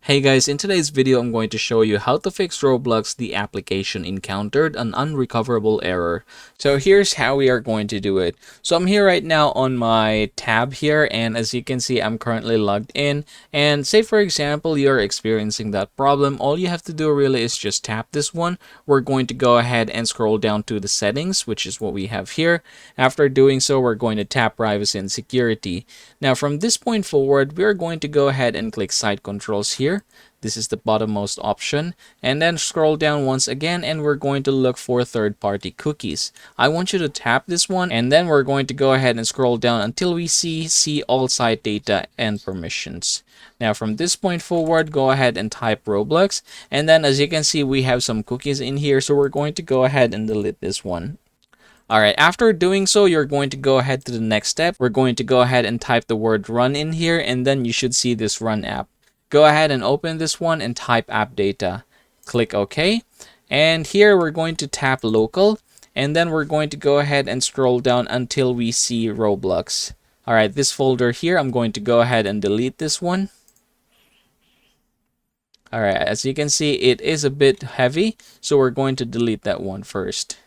Hey guys, in today's video I'm going to show you how to fix Roblox the application encountered an unrecoverable error. So here's how we are going to do it. So I'm here right now on my tab here, and as you can see I'm currently logged in, and say for example you're experiencing that problem. All you have to do really is just tap this one. We're going to go ahead and scroll down to the settings, which is what we have here. After doing so, we're going to tap privacy and security. Now from this point forward, we're going to go ahead and click site controls here. This is the bottommost option, and then scroll down once again, and we're going to look for third-party cookies. I want you to tap this one, and then we're going to go ahead and scroll down until we see all site data and permissions. Now from this point forward, go ahead and type Roblox, and then as you can see we have some cookies in here, so we're going to go ahead and delete this one. Alright, after doing so, you're going to go ahead to the next step. We're going to go ahead and type the word run in here, and then you should see this run app. Go ahead and open this one and type app data. Click OK. And here we're going to tap local, and then we're going to go ahead and scroll down until we see Roblox. Alright, this folder here, I'm going to go ahead and delete this one. Alright, as you can see, it is a bit heavy, so we're going to delete that one first.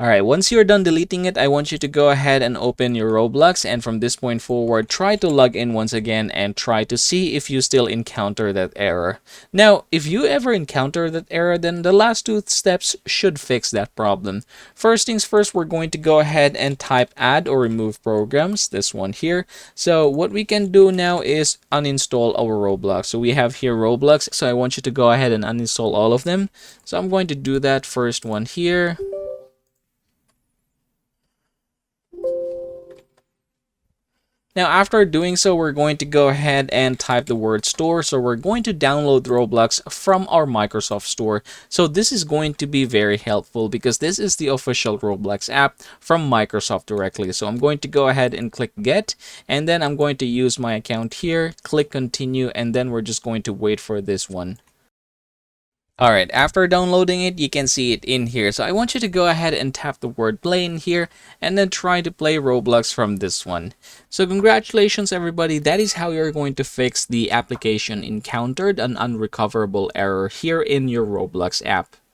Alright, once you're done deleting it, I want you to go ahead and open your Roblox, and from this point forward, try to log in once again and try to see if you still encounter that error. Now, if you ever encounter that error, then the last two steps should fix that problem. First things first, we're going to go ahead and type add or remove programs, this one here. So what we can do now is uninstall our Roblox. So we have here Roblox, so I want you to go ahead and uninstall all of them. So I'm going to do that first one here. Now, after doing so, we're going to go ahead and type the word store. So we're going to download Roblox from our Microsoft Store. So this is going to be very helpful because this is the official Roblox app from Microsoft directly. So I'm going to go ahead and click get, and then I'm going to use my account here, click continue, and then we're just going to wait for this one. Alright, after downloading it, you can see it in here. So I want you to go ahead and tap the word play in here and then try to play Roblox from this one. So congratulations everybody, that is how you're going to fix the application encountered an unrecoverable error here in your Roblox app.